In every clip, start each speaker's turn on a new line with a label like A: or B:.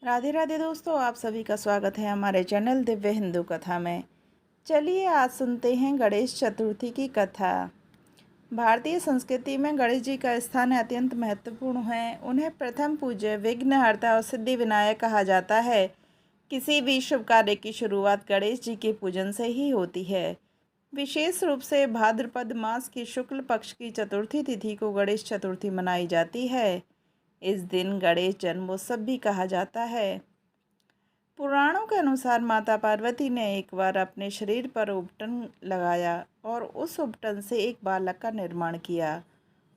A: राधे राधे दोस्तों, आप सभी का स्वागत है हमारे चैनल दिव्य हिंदू कथा में। चलिए आज सुनते हैं गणेश चतुर्थी की कथा। भारतीय संस्कृति में गणेश जी का स्थान अत्यंत महत्वपूर्ण है। उन्हें प्रथम पूज्य, विघ्नहर्ता और सिद्धि विनायक कहा जाता है। किसी भी शुभ कार्य की शुरुआत गणेश जी के पूजन से ही होती है। विशेष रूप से भाद्रपद मास की शुक्ल पक्ष की चतुर्थी तिथि को गणेश चतुर्थी मनाई जाती है। इस दिन गणेश जन्मोत्सव भी कहा जाता है। पुराणों के अनुसार माता पार्वती ने एक बार अपने शरीर पर उपटन लगाया और उस उपटन से एक बालक का निर्माण किया।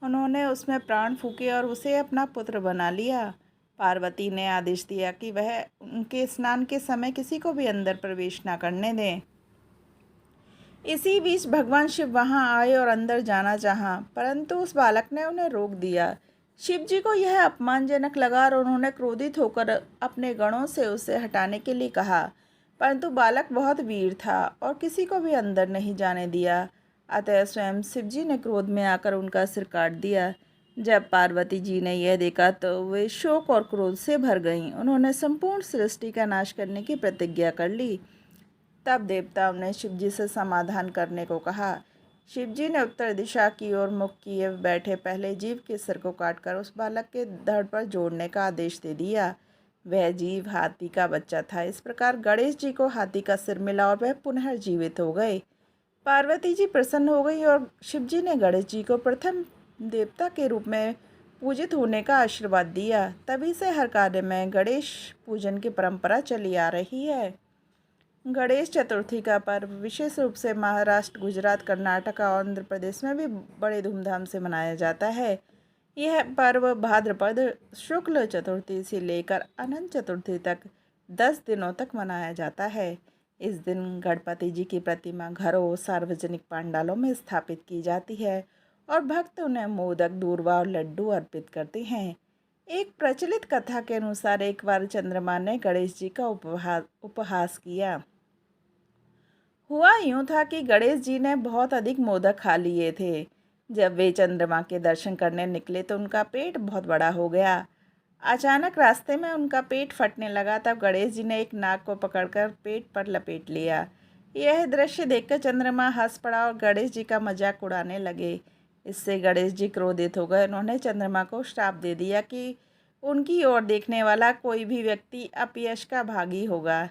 A: उन्होंने उसमें प्राण फूके और उसे अपना पुत्र बना लिया। पार्वती ने आदेश दिया कि वह उनके स्नान के समय किसी को भी अंदर प्रवेश न करने दें। इसी बीच भगवान शिव वहां आए और अंदर जाना चाहा, परंतु उस बालक ने उन्हें रोक दिया। शिव जी को यह अपमानजनक लगा और उन्होंने क्रोधित होकर अपने गणों से उसे हटाने के लिए कहा, परंतु बालक बहुत वीर था और किसी को भी अंदर नहीं जाने दिया। अतः स्वयं शिव जी ने क्रोध में आकर उनका सिर काट दिया। जब पार्वती जी ने यह देखा तो वे शोक और क्रोध से भर गईं। उन्होंने संपूर्ण सृष्टि का नाश करने की प्रतिज्ञा कर ली। तब देवताओं ने शिव जी से समाधान करने को कहा। शिव जी ने उत्तर दिशा की ओर मुख किए बैठे पहले जीव के सिर को काटकर उस बालक के धड़ पर जोड़ने का आदेश दे दिया। वह जीव हाथी का बच्चा था। इस प्रकार गणेश जी को हाथी का सिर मिला और वह पुनः जीवित हो गए। पार्वती जी प्रसन्न हो गई और शिव जी ने गणेश जी को प्रथम देवता के रूप में पूजित होने का आशीर्वाद दिया। तभी से हर कार्य में गणेश पूजन की परंपरा चली आ रही है। गणेश चतुर्थी का पर्व विशेष रूप से महाराष्ट्र, गुजरात, कर्नाटक और आंध्र प्रदेश में भी बड़े धूमधाम से मनाया जाता है। यह पर्व भाद्रपद शुक्ल चतुर्थी से लेकर अनंत चतुर्थी तक 10 दिनों तक मनाया जाता है। इस दिन गणपति जी की प्रतिमा घरों, सार्वजनिक पंडालों में स्थापित की जाती है और भक्त उन्हें मोदक, दूर्वा और लड्डू अर्पित करते हैं। एक प्रचलित कथा के अनुसार एक बार चंद्रमा ने गणेश जी का उपहास किया। हुआ यूं था कि गणेश जी ने बहुत अधिक मोदक खा लिए थे। जब वे चंद्रमा के दर्शन करने निकले तो उनका पेट बहुत बड़ा हो गया। अचानक रास्ते में उनका पेट फटने लगा। तब गणेश जी ने एक नाग को पकड़कर पेट पर लपेट लिया। यह दृश्य देखकर चंद्रमा हंस पड़ा और गणेश जी का मजाक उड़ाने लगे। इससे गणेश जी क्रोधित हो गए। उन्होंने चंद्रमा को श्राप दे दिया कि उनकी ओर देखने वाला कोई भी व्यक्ति अपयश का भागी होगा।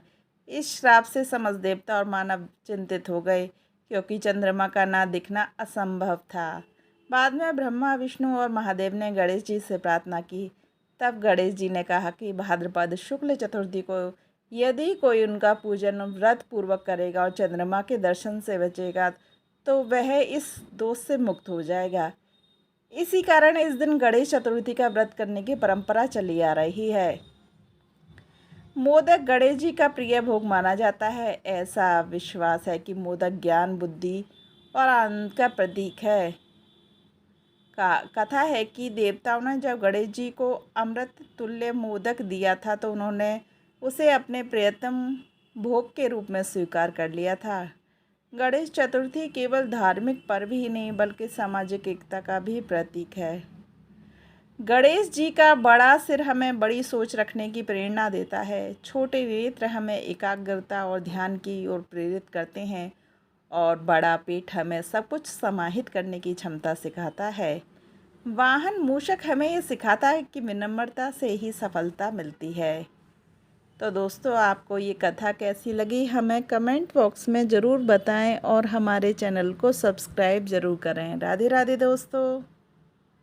A: इस श्राप से समस्त देवता और मानव चिंतित हो गए, क्योंकि चंद्रमा का ना दिखना असंभव था। बाद में ब्रह्मा, विष्णु और महादेव ने गणेश जी से प्रार्थना की। तब गणेश जी ने कहा कि भाद्रपद शुक्ल चतुर्थी को यदि कोई उनका पूजन व्रत पूर्वक करेगा और चंद्रमा के दर्शन से बचेगा तो वह इस दोष से मुक्त हो जाएगा। इसी कारण इस दिन गणेश चतुर्थी का व्रत करने की परंपरा चली आ रही है। मोदक गणेश जी का प्रिय भोग माना जाता है। ऐसा विश्वास है कि मोदक ज्ञान, बुद्धि और आनंद का प्रतीक है। कथा है कि देवताओं ने जब गणेश जी को अमृत तुल्य मोदक दिया था तो उन्होंने उसे अपने प्रियतम भोग के रूप में स्वीकार कर लिया था। गणेश चतुर्थी केवल धार्मिक पर्व ही नहीं बल्कि सामाजिक एकता का भी प्रतीक है। गणेश जी का बड़ा सिर हमें बड़ी सोच रखने की प्रेरणा देता है। छोटे नेत्र हमें एकाग्रता और ध्यान की ओर प्रेरित करते हैं और बड़ा पेट हमें सब कुछ समाहित करने की क्षमता सिखाता है। वाहन मूषक हमें ये सिखाता है कि विनम्रता से ही सफलता मिलती है। तो दोस्तों, आपको ये कथा कैसी लगी हमें कमेंट बॉक्स में ज़रूर बताएं और हमारे चैनल को सब्सक्राइब ज़रूर करें। राधे राधे दोस्तों।